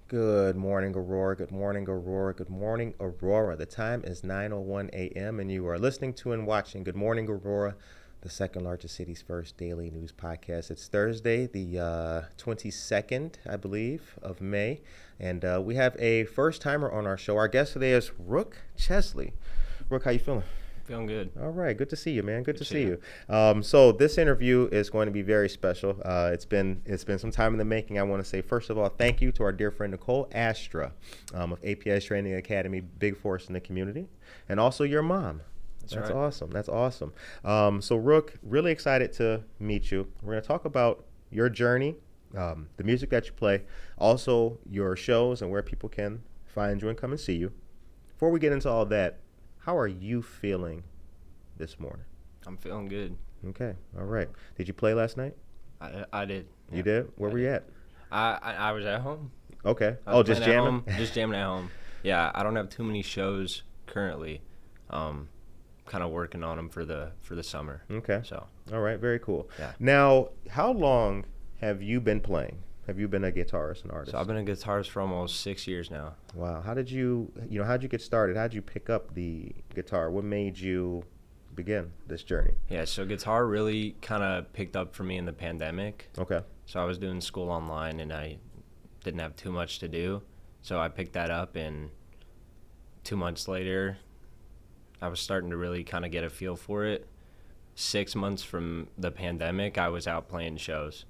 Good morning, Aurora. Good morning, Aurora. Good morning, Aurora. The time is 9:01 a.m. and you are listening to and watching Good Morning, Aurora, the second largest city's first daily news podcast. It's Thursday, the 22nd, I believe, of May, and we have a first timer on our show. Our guest today is Rook Chesley. Rook, how you feeling? Feeling good. All right, good to see you, man. Good to see see you. So this interview is going to be very special. It's been some time in the making. I want to say first of all, thank you to our dear friend Nicole Astra of APS Training Academy, big force in the community, and also your mom. That's right. awesome. That's awesome. So Rook, really excited to meet you. We're going to talk about your journey, the music that you play, also your shows and where people can find you and come and see you. Before we get into all that, how are you feeling this morning? I'm feeling good. Okay, all right. Did you play last night? I did. You did? Where were you at? I was at home. Okay. I was Just playing at jamming? home, just jamming at home. Yeah, I don't have too many shows currently. Kind of working on them for the summer. Okay. So. All right, very cool. Yeah. Now, how long have you been playing? Have you been a guitarist and artist? So I've been a guitarist for almost 6 years now. Wow. How'd you get started? How'd you pick up the guitar? What made you begin this journey? Yeah, so guitar really kind of picked up for me in the pandemic. Okay. So I was doing school online and I didn't have too much to do. So I picked that up, and 2 months later, I was starting to really kind of get a feel for it. 6 months from the pandemic, I was out playing shows,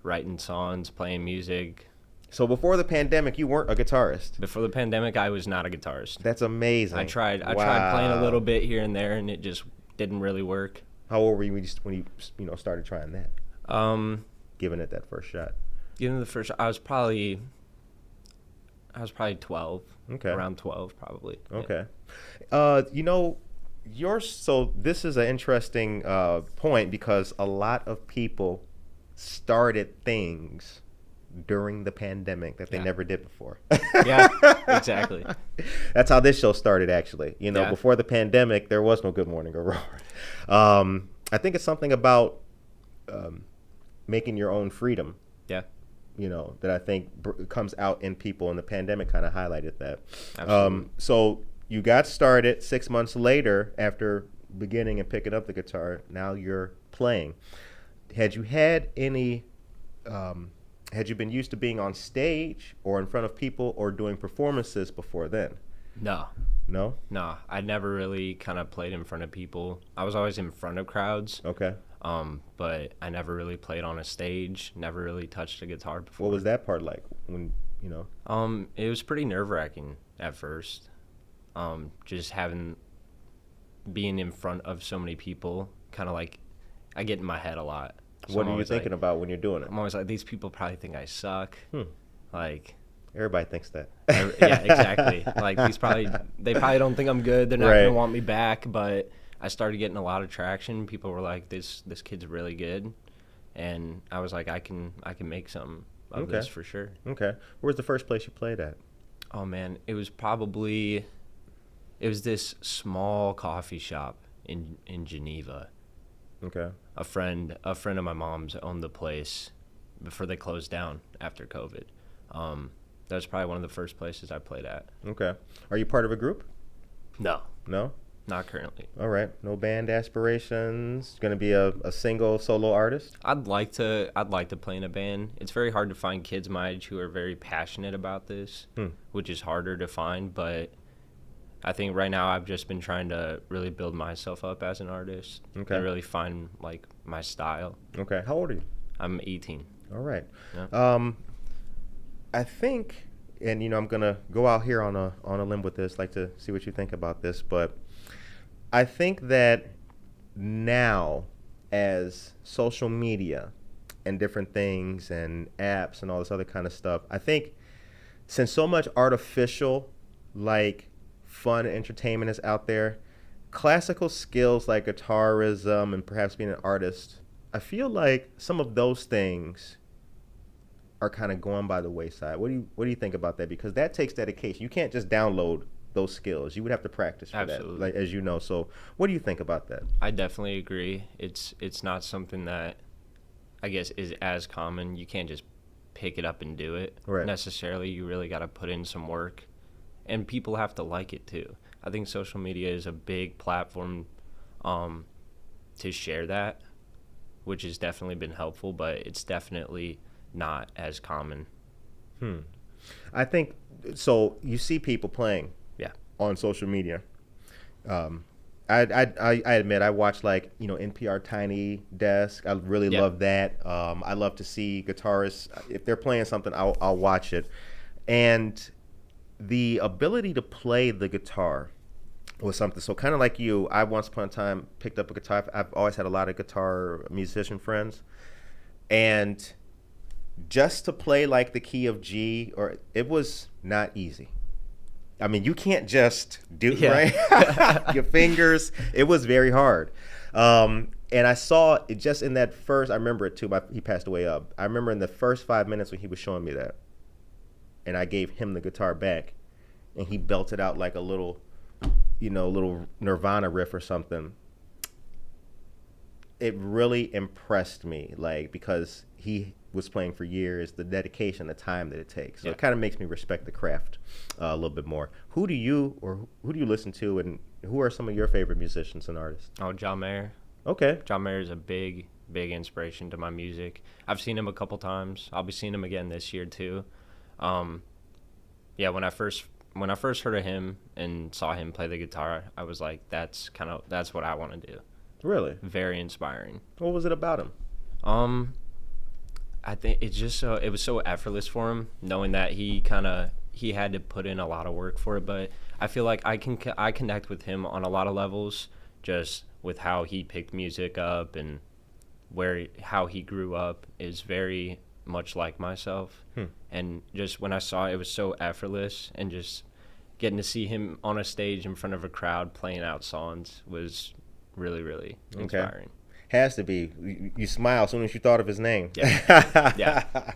writing songs, playing music. So before the pandemic, you weren't a guitarist. Before the pandemic, I was not a guitarist. That's amazing. I tried Wow. playing a little bit here and there, and it just didn't really work. How old were you when you started trying that? Giving it that first shot. Given the first, I was probably 12. Okay. Around 12, probably. Okay. So this is an interesting point because a lot of people started things during the pandemic that they Yeah. never did before. Yeah, exactly. That's how this show started, actually. Yeah. Before the pandemic, there was no Good Morning Aurora. I think it's something about making your own freedom, Yeah, that I think comes out in people, and the pandemic kind of highlighted that. absolutely. So you got started 6 months later after beginning and picking up the guitar. Now you're playing. Had you had any? Had you been used to being on stage or in front of people or doing performances before then? No, No. I never really kind of played in front of people. I was always in front of crowds, Okay. but I never really played on a stage, never really touched a guitar before. What was that part like when? It was pretty nerve-wracking at first. Just being in front of so many people, kind of like, I get in my head a lot. So What I'm are you always thinking like, about when you're doing it? I'm always like, these people probably think I suck. Like, Everybody thinks that. yeah, exactly. Like, they probably don't think I'm good. They're not Right. gonna want me back. But I started getting a lot of traction. People were like, this kid's really good, and I was like, I can make something of Okay. this for sure. Okay. Where was the first place you played at? Oh man, it was this small coffee shop in Geneva. Okay. A friend of my mom's owned the place before they closed down after COVID. That was probably one of the first places I played at. Okay. Are you part of a group? No, No? not currently. All right. No band aspirations? Going to be a single solo artist? I'd like to play in a band. It's very hard to find kids my age who are very passionate about this, which is harder to find, but I think right now I've just been trying to really build myself up as an artist. Okay. And really find like my style. Okay. How old are you? I'm 18. All right. Yeah. I think, and I'm gonna go out here on a limb with this, like to see what you think about this, but I think that now, as social media and different things and apps and all this other kind of stuff, I think since so much artificial, like fun entertainment is out there, classical skills like guitarism and perhaps being an artist, I feel like some of those things are kind of going by the wayside. What do you think about that? Because that takes dedication. You can't just download those skills. You would have to practice for Absolutely. that, like, as you know. So what do you think about that? I definitely agree. It's not something that I guess is as common. You can't just pick it up and do it Right. necessarily. You really got to put in some work, and people have to like it too. I think social media is a big platform to share that, which has definitely been helpful, but it's definitely not as common. I think so. You see people playing Yeah. on social media. I admit I watch like NPR Tiny Desk. I really Yeah. love that. I love to see guitarists if they're playing something. I'll watch it, and the ability to play the guitar was something. So kind of like you, I once upon a time picked up a guitar. I've always had a lot of guitar musician friends, and just to play like the key of G, or it was not easy. I mean, you can't just do Yeah. right. Your fingers. It was very hard. And I saw it just in that first. I remember it too. He passed away. I remember in the first 5 minutes when he was showing me that, and I gave him the guitar back, and he belted out like a little Nirvana riff or something. It really impressed me, like, because he was playing for years, the dedication, the time that it takes. So Yeah. it kind of makes me respect the craft a little bit more. Who do you listen to, and who are some of your favorite musicians and artists? Oh, John Mayer. Okay. John Mayer is a big inspiration to my music. I've seen him a couple times. I'll be seeing him again this year too. Yeah, when I first heard of him and saw him play the guitar, I was like, that's what I want to do. Really? Very inspiring. What was it about him? I think it's just it was so effortless for him, knowing that he had to put in a lot of work for it. But I feel like I connect with him on a lot of levels, just with how he picked music up and how he grew up is very much like myself. And just when I saw it, it was so effortless, and just getting to see him on a stage in front of a crowd playing out songs was really, really inspiring. Has to be. You smile as soon as you thought of his name. Yeah. Yeah.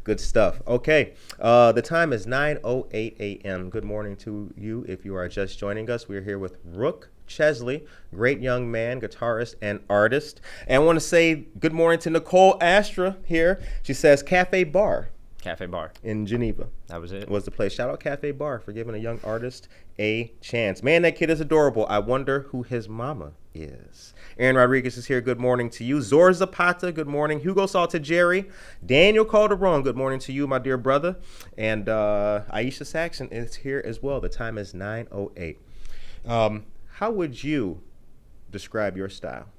Good stuff. Okay. The time is 9:08 a.m. Good morning to you if you are just joining us. We're here with Rook Chesley, great young man, guitarist, and artist. And I want to say good morning to Nicole Astra here. She says Cafe Bar Cafe Bar. in Geneva That was it. was the place. Shout out Cafe Bar for giving a young artist a chance. Man, that kid is adorable. I wonder who his mama is. Aaron Rodriguez is here. Good morning to you. Zor Zapata, good morning. Hugo Salta Jerry. Daniel Calderon, good morning to you, my dear brother. And Aisha Saxon is here as well. The time is 9:08. How would you describe your style?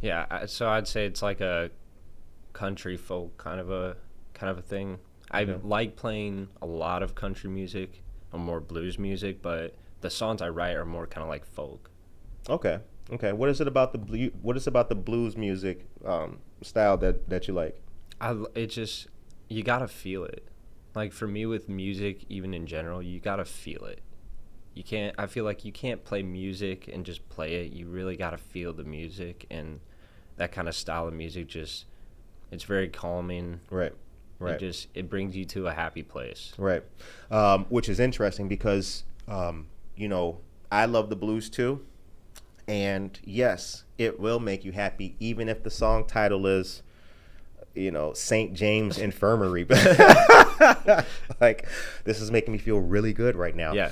Yeah, so I'd say it's like a country folk kind of a thing. I like playing a lot of country music or more blues music, but the songs I write are more kind of like folk. Okay. What is it about the blues music style that you like? It just, you gotta feel it. Like for me with music, even in general, you gotta feel it. I feel like you can't play music and just play it. You really gotta feel the music, and that kind of style of music it's very calming. Right. It brings you to a happy place. Right. Which is interesting because, I love the blues too. And yes, it will make you happy, even if the song title is, St. James Infirmary. Like, this is making me feel really good right now. Yeah.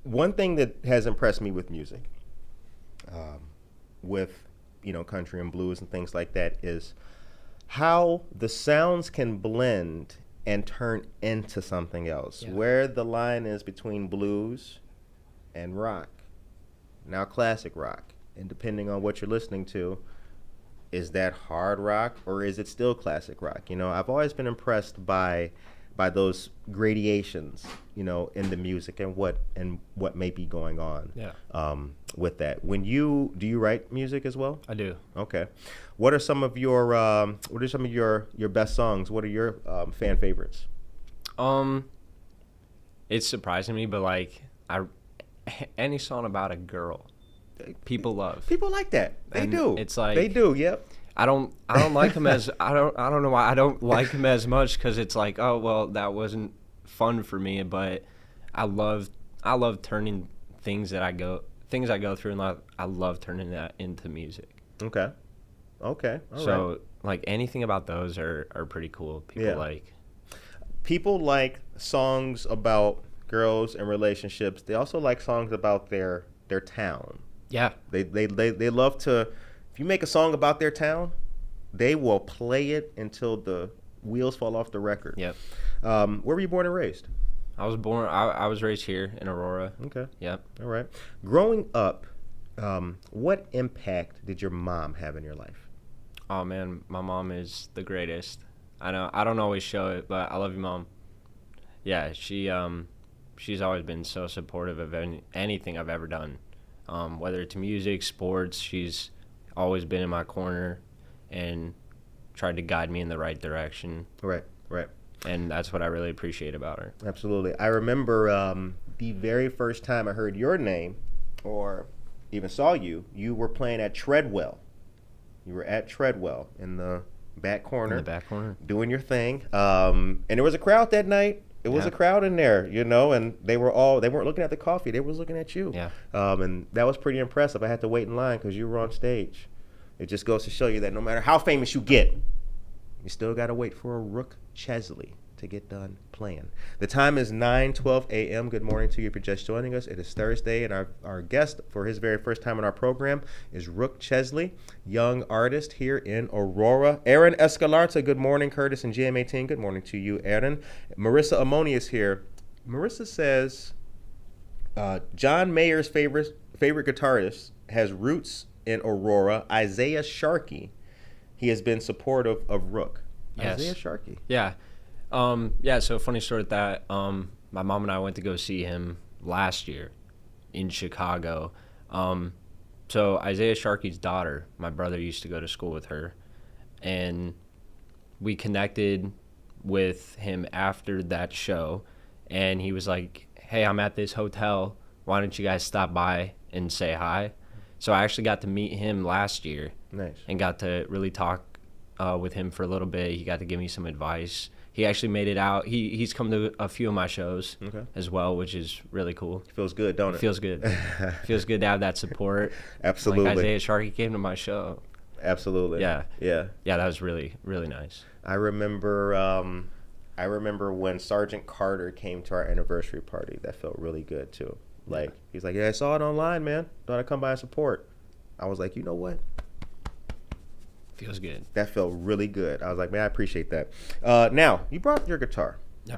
One thing that has impressed me with music, with, country and blues and things like that, is how the sounds can blend and turn into something else. Yeah. Where the line is between blues and rock. Now classic rock, and depending on what you're listening to, is that hard rock or is it still classic rock? I've always been impressed by those gradations, in the music and what may be going on. Yeah. With that. Do you write music as well? I do. Okay. What are some of your best songs? What are your fan favorites? It's surprising me, but like any song about a girl, people love. People like that. They And do. it's like- they do. Yep. I don't like him as I don't know why I don't like him as much, because it's like, oh well, that wasn't fun for me, but I love turning things I go through, and I love turning that into music. Okay. Okay. All right. So like anything about those are pretty cool. People Yeah. like. People like songs about girls and relationships. They also like songs about their town. Yeah. They love to. If you make a song about their town, they will play it until the wheels fall off the record. Yep. Where were you born and raised? I was raised here in Aurora. Okay. Yep. All right. Growing up, what impact did your mom have in your life? Oh man, my mom is the greatest. I know I don't always show it, but I love you, Mom. Yeah, she's always been so supportive of anything I've ever done. Whether it's music, sports, she's always been in my corner and tried to guide me in the right direction. Right. Right. And that's what I really appreciate about her. Absolutely. I remember the very first time I heard your name or even saw you, you were playing at Treadwell. You were at Treadwell in the back corner. In the back corner. Doing your thing. And there was a crowd that night. It was a crowd in there, and they weren't looking at the coffee. They were looking at you. Yeah. And that was pretty impressive. I had to wait in line because you were on stage. It just goes to show you that no matter how famous you get, you still got to wait for a Rook Chesley to get done playing. The time is 9:12 a.m. Good morning to you if you're just joining us. It is Thursday, and our guest for his very first time on our program is Rook Chesley, young artist here in Aurora. Aaron Escalante, good morning. Curtis and GM18, good morning to you, Aaron. Marissa Amoni is here. Marissa says John Mayer's favorite guitarist has roots in Aurora. Isaiah Sharkey. He has been supportive of Rook. Yes. Isaiah Sharkey. Yeah. So funny story with that. My mom and I went to go see him last year in Chicago. So Isaiah Sharkey's daughter, my brother used to go to school with her, and we connected with him after that show, and he was like, hey, I'm at this hotel. Why don't you guys stop by and say hi? So I actually got to meet him last year. Nice. And got to really talk with him for a little bit. He got to give me some advice. He actually made it out. He's come to a few of my shows as well, which is really cool. It feels good, don't it? It feels good. Feels good to have that support. Absolutely. Like Isaiah Sharkey came to my show. Absolutely. Yeah. Yeah. Yeah, that was really, really nice. I remember when Sergeant Carter came to our anniversary party. That felt really good too. Like he's like, yeah, I saw it online, man. Thought I'd come by and support. I was like, you know what? Feels good. That felt really good. I was like, man, I appreciate that. Now, you brought your guitar. Yeah.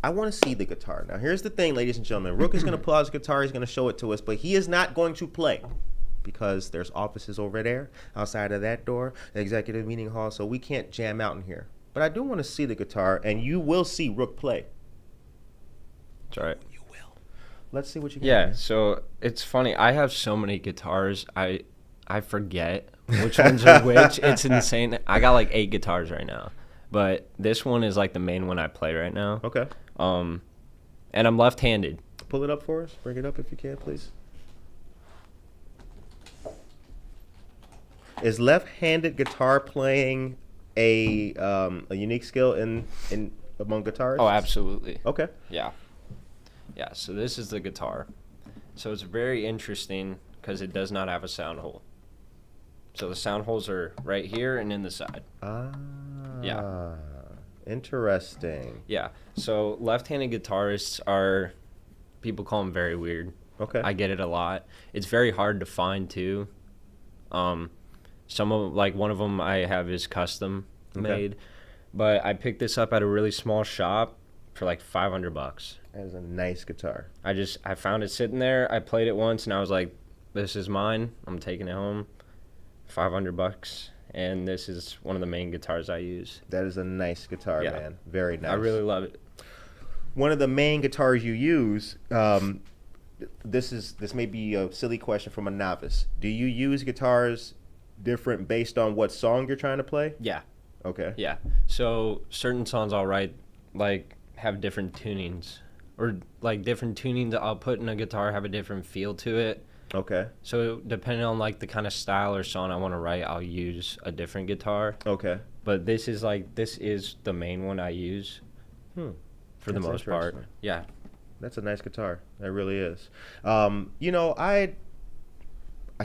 I want to see the guitar. Now, here's the thing, ladies and gentlemen. Rook is going to pull out his guitar. He's going to show it to us, but he is not going to play because there's offices over there outside of that door, the executive meeting hall, so we can't jam out in here. But I do want to see the guitar, and you will see Rook play. That's all right. You will. Let's see what you got. Yeah, so it's funny. I have so many guitars. I forget which ones are which. It's insane. I got like 8 guitars right now, but this one is like the main one I play right now. Okay. And I'm left-handed. Pull it up for us. Bring it up if you can, please. Is left-handed guitar playing a unique skill in among guitarists? Oh, absolutely. Okay. Yeah. Yeah, so this is the guitar. So it's very interesting because it does not have a sound hole. So the sound holes are right here and in the side. Yeah. Interesting. Yeah. So left-handed guitarists are, people call them very weird. Okay. I get it a lot. It's very hard to find too. Some of like one of them I have is custom made, but I picked this up at a really small shop for like $500. That is a nice guitar. I found it sitting there. I played it once and I was like, this is mine. I'm taking it home. $500, and this is one of the main guitars I use. That is a nice guitar, man. Very nice. I really love it. One of the main guitars you use. This may be a silly question from a novice. Do you use guitars different based on what song you're trying to play? Yeah. Okay. Yeah. So certain songs I'll write like have different tunings, or like different tunings I'll put in a guitar have a different feel to it. Okay. So depending on like the kind of style or song I want to write, I'll use a different guitar. Okay. But this is the main one I use for the most part. Yeah. That's a nice guitar. That really is. I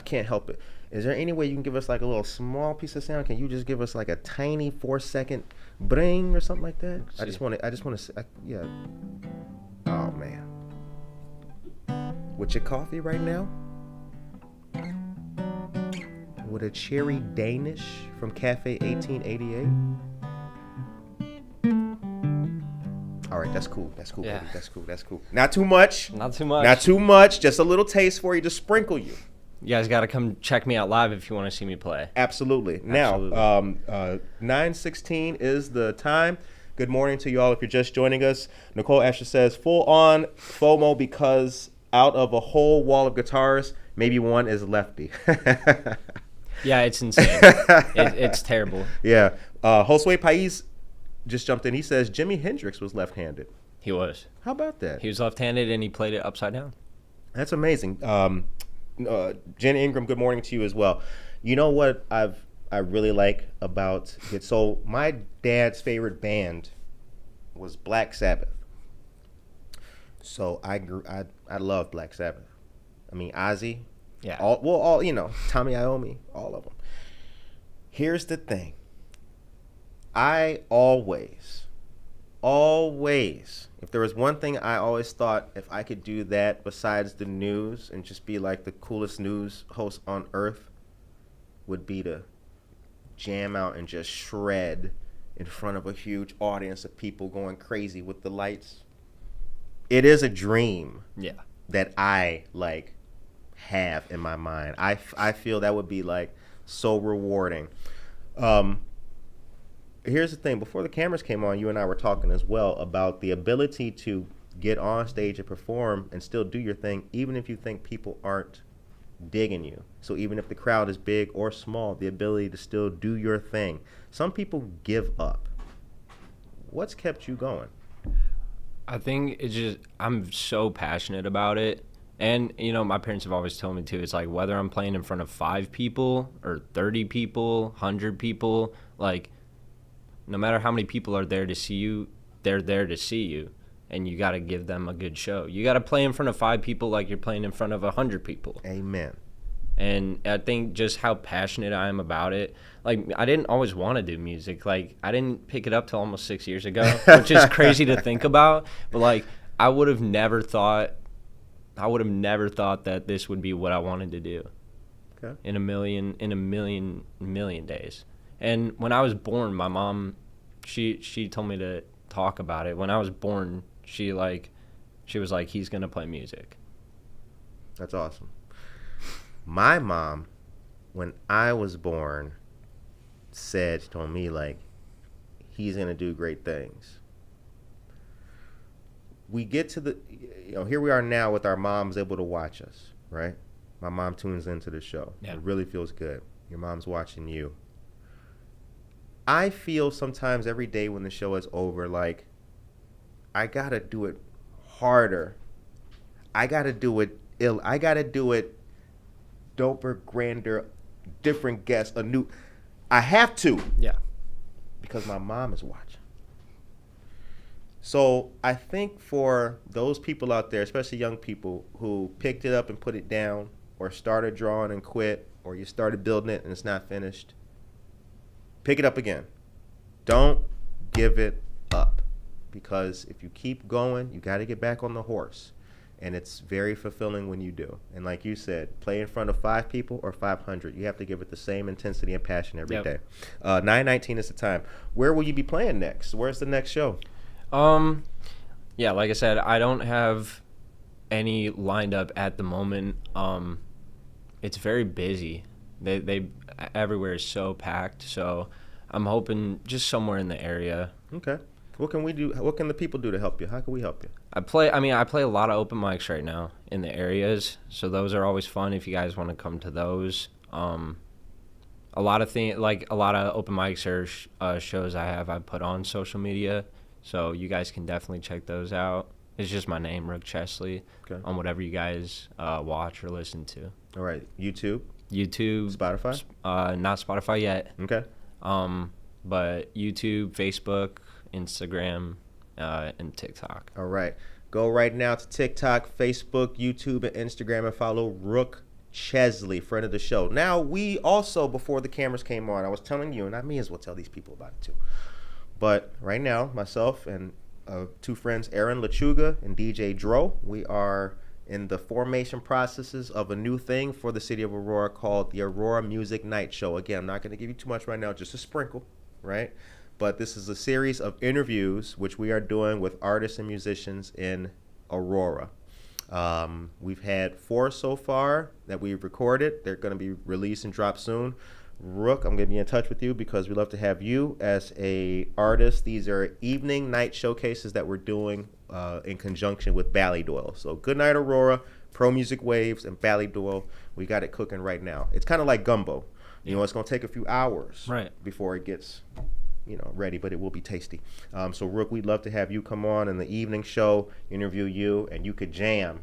can't help it. Is there any way you can give us like a little small piece of sound? Can you just give us like a tiny 4-second bring or something like that? I just want to. Yeah. Oh man. With your coffee right now? With a cherry Danish from Cafe 1888? All right, that's cool. That's cool, Yeah. baby. That's cool. Not too much. Not too much. Not too much. Just a little taste for you to sprinkle you. You guys got to come check me out live if you want to see me play. Absolutely. Absolutely. Now, 9:16 is the time. Good morning to you all if you're just joining us. Nicole Asher says, full on FOMO because out of a whole wall of guitars, maybe one is lefty. Yeah, it's insane. It's terrible. Yeah. Josue Pais just jumped in. He says Jimi Hendrix was left-handed. He was. How about that? He was left-handed and he played it upside down. That's amazing. Jen Ingram, good morning to you as well. You know what I really like about it? So my dad's favorite band was Black Sabbath. So I love Black Sabbath. I mean Ozzy. Yeah. All Tommy Iommi, all of them. Here's the thing. I always, if there was one thing I always thought if I could do that besides the news and just be like the coolest news host on earth, would be to jam out and just shred in front of a huge audience of people going crazy with the lights. It is a dream. Yeah. That I have in my mind. I feel that would be so rewarding. Here's the thing. Before the cameras came on, you and I were talking as well about the ability to get on stage and perform and still do your thing, even if you think people aren't digging you. So even if the crowd is big or small, the ability to still do your thing. Some people give up. What's kept you going? I think it's just I'm so passionate about it. And, my parents have always told me, too, it's like whether I'm playing in front of 5 people or 30 people, 100 people, no matter how many people are there to see you, they're there to see you. And you got to give them a good show. You got to play in front of 5 people like you're playing in front of 100 people. Amen. And I think just how passionate I am about it. I didn't always want to do music. I didn't pick it up till almost 6 years ago, which is crazy to think about. But, I would have never thought that this would be what I wanted to do. Okay. In a million days. And when I was born, my mom, she told me to talk about it. When I was born, she was like, he's going to play music. That's awesome. My mom, when I was born, told me he's going to do great things. We get to here we are now with our moms able to watch us, right? My mom tunes into the show. Yeah. It really feels good. Your mom's watching you. I feel sometimes every day when the show is over, I got to do it harder. I got to do it ill. I got to do it doper, grander, different guests, I have to. Yeah. Because my mom is watching. So I think for those people out there, especially young people who picked it up and put it down or started drawing and quit, or you started building it and it's not finished, pick it up again. Don't give it up, because if you keep going, you got to get back on the horse, and it's very fulfilling when you do. And like you said, play in front of 5 people or 500. You have to give it the same intensity and passion every day. 9:19 is the time. Where will you be playing next? Where's the next show? Yeah, like I said, I don't have any lined up at the moment. It's very busy. They everywhere is so packed, so I'm hoping just somewhere in the area. Okay. What can we do? What can the people do to help you? How can we help you? I play a lot of open mics right now in the areas, so those are always fun if you guys want to come to those. A lot of open mics or shows I put on social media, so you guys can definitely check those out. It's just my name, Rook Chesley, on whatever you guys watch or listen to. All right. YouTube, Spotify? Not Spotify yet. Okay. But YouTube, Facebook, Instagram, and TikTok. All right. Go right now to TikTok, Facebook, YouTube, and Instagram and follow Rook Chesley, friend of the show. Now, we also, before the cameras came on, I was telling you, and I may as well tell these people about it too. But right now, myself and two friends, Aaron Lechuga and DJ Dro, we are in the formation processes of a new thing for the city of Aurora called the Aurora Music Night Show. Again, I'm not going to give you too much right now, just a sprinkle, right? But this is a series of interviews which we are doing with artists and musicians in Aurora. We've had 4 so far that we've recorded. They're going to be released and dropped soon. Rook, I'm going to be in touch with you because we love to have you as a artist. These are evening night showcases that we're doing in conjunction with Ballydoyle. So Good Night Aurora, Pro Music Waves, and Ballydoyle. We got it cooking right now. It's kind of like gumbo. You know, it's going to take a few hours before it gets, ready, but it will be tasty. So Rook, we'd love to have you come on in the evening show, interview you, and you could jam.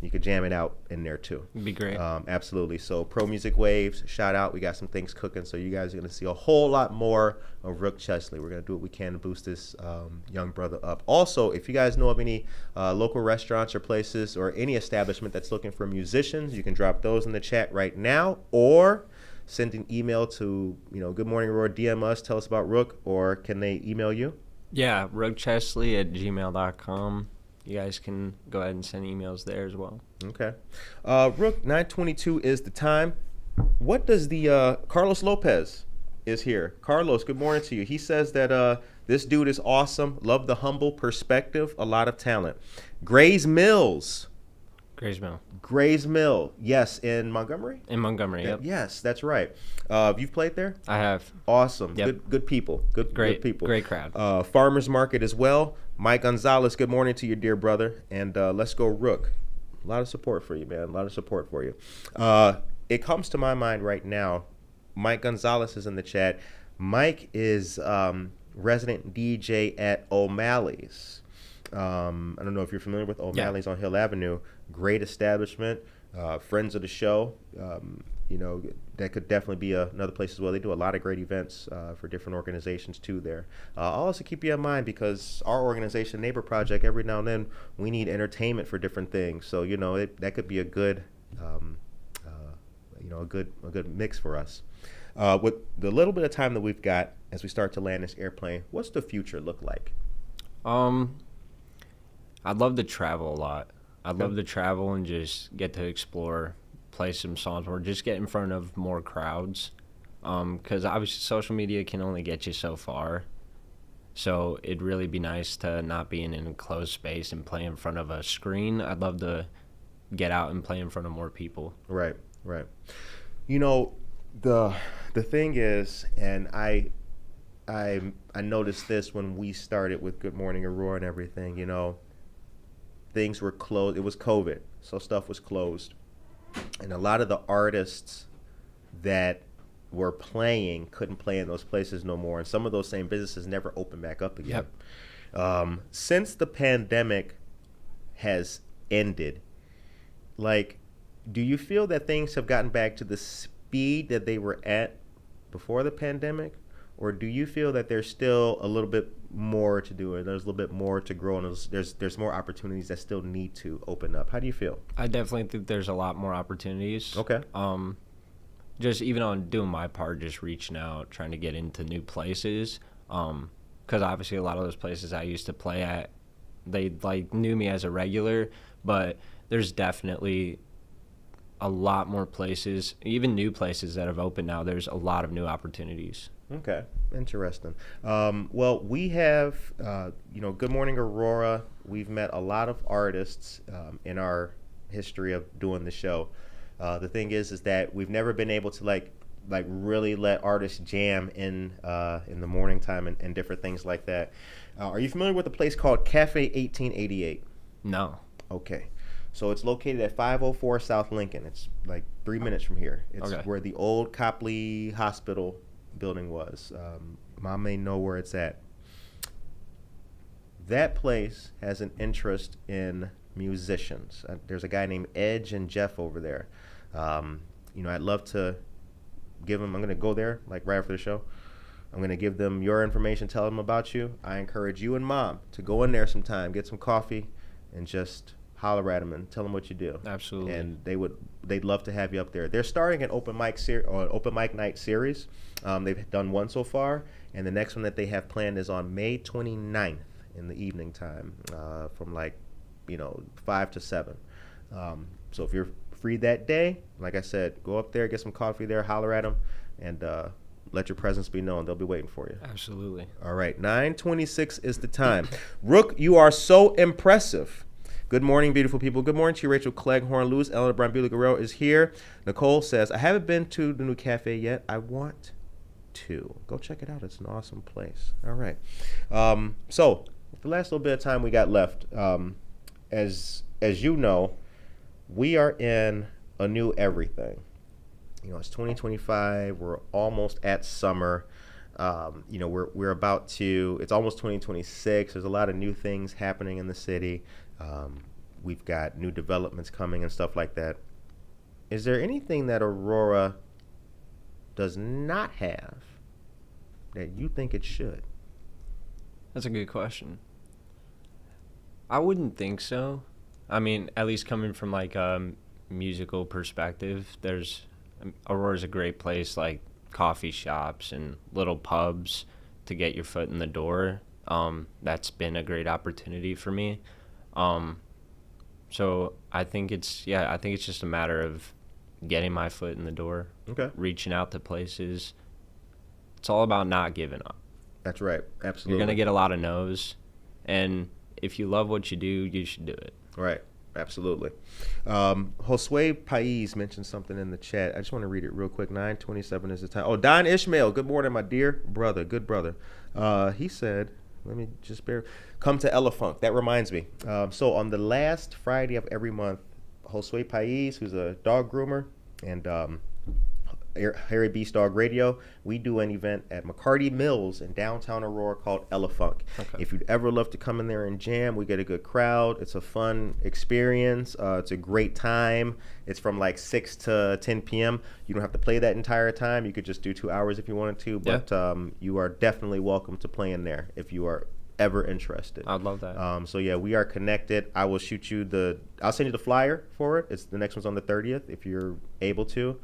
You could jam it out in there too. It'd be great. Absolutely. So Pro Music Waves, shout out. We got some things cooking. So you guys are going to see a whole lot more of Rook Chesley. We're going to do what we can to boost this young brother up. Also, if you guys know of any local restaurants or places or any establishment that's looking for musicians, you can drop those in the chat right now or send an email to, Good Morning Aurora, DM us, tell us about Rook, or can they email you? Yeah, rookchesley@gmail.com. You guys can go ahead and send emails there as well. Okay. Rook, 9:22 is the time. What does the Carlos Lopez is here? Carlos, good morning to you. He says that this dude is awesome. Love the humble perspective. A lot of talent. Gray's Mills. Gray's Mill. Yes, in Montgomery? In Montgomery, yep. Yes, that's right. You've played there? I have. Awesome. Yep. Good people. Good people. Great crowd. Farmers Market as well. Mike Gonzalez, good morning to you, dear brother. And let's go Rook. A lot of support for you, man. A lot of support for you. It comes to my mind right now, Mike Gonzalez is in the chat. Mike is resident DJ at O'Malley's. I don't know if you're familiar with O'Malley's on Hill Avenue. Great establishment. Friends of the show. That could definitely be another place as well. They do a lot of great events for different organizations too there. I'll also keep you in mind because our organization, Neighbor Project, every now and then we need entertainment for different things. So that could be a good, a good mix for us. With the little bit of time that we've got as we start to land this airplane, what's the future look like? I'd love to travel a lot. I'd love to travel and just get to explore, play some songs, or just get in front of more crowds. Because obviously social media can only get you so far. So it'd really be nice to not be in an enclosed space and play in front of a screen. I'd love to get out and play in front of more people. Right. The thing is, and I noticed this when we started with Good Morning Aurora and everything, things were closed. It was COVID, so stuff was closed. And a lot of the artists that were playing couldn't play in those places no more. And some of those same businesses never opened back up again. Yep. Since the pandemic has ended, do you feel that things have gotten back to the speed that they were at before the pandemic? Or do you feel that there's still a little bit more to do, and there's a little bit more to grow, and there's more opportunities that still need to open up? How do you feel? I definitely think there's a lot more opportunities. Okay. Just even on doing my part, just reaching out, trying to get into new places. Because obviously a lot of those places I used to play at, they knew me as a regular, but there's definitely a lot more places, even new places that have opened now. There's a lot of new opportunities. Okay, interesting. Well, we have, Good Morning Aurora. We've met a lot of artists in our history of doing the show. The thing is that we've never been able to really let artists jam in the morning time and different things like that. Are you familiar with a place called Cafe 1888? No. Okay. So it's located at 504 South Lincoln. It's 3 minutes from here. It's where the old Copley Hospital building was. Mom may know where it's at. That place has an interest in musicians. There's a guy named Edge and Jeff over there. I'd love to give them, I'm going to go there right after the show. I'm going to give them your information, tell them about you. I encourage you and Mom to go in there sometime, get some coffee, and just holler at them and tell them what you do. Absolutely. And they'd love to have you up there. They're starting an open mic night series. They've done one so far, and the next one that they have planned is on May 29th in the evening time, from 5 to 7. So if you're free that day, like I said, go up there, get some coffee there, holler at them, and let your presence be known. They'll be waiting for you. Absolutely. All right, 9:26 is the time. Rook, you are so impressive. Good morning, beautiful people. Good morning to you, Rachel Cleghorn. Lewis Eleanor Brown Buehler Guerrero is here. Nicole says, I haven't been to the new cafe yet. I want to. Go check it out. It's an awesome place. All right. So the last little bit of time we got left, as you know, we are in a new everything. It's 2025. We're almost at summer. We're about to. It's almost 2026. There's a lot of new things happening in the city. We've got new developments coming and stuff like that. Is there anything that Aurora does not have that you think it should? That's a good question. I wouldn't think so. I mean, at least coming from a musical perspective, Aurora's a great place, like coffee shops and little pubs to get your foot in the door. That's been a great opportunity for me. So I think it's just a matter of getting my foot in the door. Okay. Reaching out to places. It's all about not giving up. That's right. Absolutely. You're going to get a lot of no's, and if you love what you do, you should do it. Right. Absolutely. Josue Pais mentioned something in the chat. I just want to read it real quick. 9:27 is the time. Oh, Don Ishmael. Good morning, my dear brother. Good brother. He said, let me just come to Elefunk. That reminds me. So on the last Friday of every month, Josue Pais, who's a dog groomer, and Harry Beast Dog Radio, we do an event at McCarty Mills in downtown Aurora called Elefunk. Okay. If you'd ever love to come in there and jam, we get a good crowd. It's a fun experience. It's a great time. It's from 6 to 10 p.m. You don't have to play that entire time. You could just do 2 hours if you wanted to, but you are definitely welcome to play in there if you are ever interested. I'd love that. So yeah, we are connected. I will shoot you I'll send you the flyer for it. The next one's on the 30th if you're able to.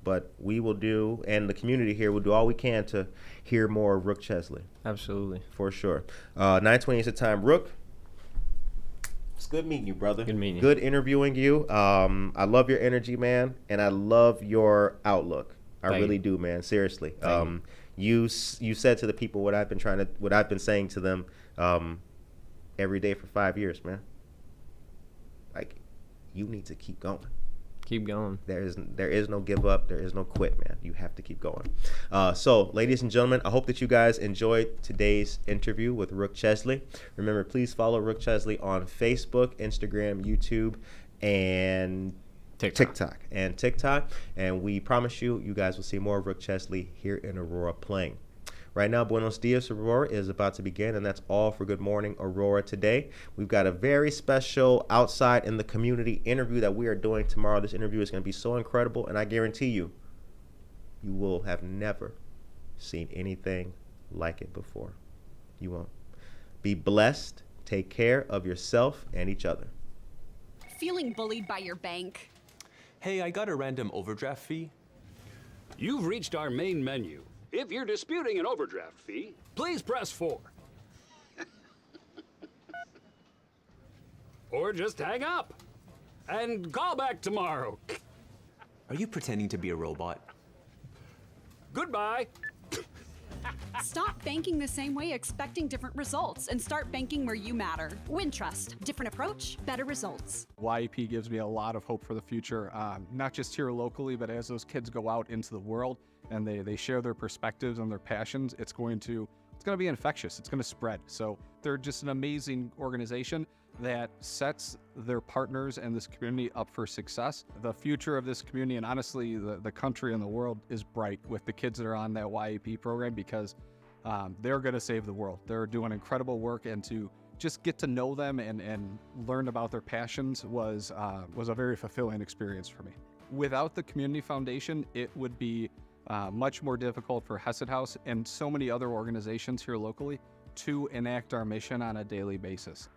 But we will do, and the community here will do all we can to hear more of Rook Chesley. Absolutely. For sure. 9:20 is the time. Rook, it's good meeting you, brother. Good meeting you. Good interviewing you. I love your energy, man, and I love your outlook. I really do, man. Seriously. You said to the people what I've been saying to them every day for 5 years, man. You need to keep going. Keep going. There is no give up. There is no quit, man. You have to keep going. So, ladies and gentlemen, I hope that you guys enjoyed today's interview with Rook Chesley. Remember, please follow Rook Chesley on Facebook, Instagram, YouTube, and TikTok. And we promise you guys will see more of Rook Chesley here in Aurora playing. Right now, Buenos Dias, Aurora is about to begin, and that's all for Good Morning Aurora today. We've got a very special outside in the community interview that we are doing tomorrow. This interview is going to be so incredible, and I guarantee you will have never seen anything like it before. You won't. Be blessed. Take care of yourself and each other. Feeling bullied by your bank? Hey, I got a random overdraft fee. You've reached our main menu. If you're disputing an overdraft fee, please press 4. Or just hang up and call back tomorrow. Are you pretending to be a robot? Goodbye. Stop banking the same way, expecting different results, and start banking where you matter. Wintrust. Different approach, better results. YEP gives me a lot of hope for the future, not just here locally, but as those kids go out into the world and they share their perspectives and their passions, it's going to be infectious. It's going to spread. So they're just an amazing organization that sets their partners and this community up for success. The future of this community, and honestly the country and the world, is bright with the kids that are on that YEP program, because they're going to save the world. They're doing incredible work, and to just get to know them and learn about their passions was a very fulfilling experience for me. Without the Community Foundation, it would be much more difficult for Hesed House and so many other organizations here locally to enact our mission on a daily basis.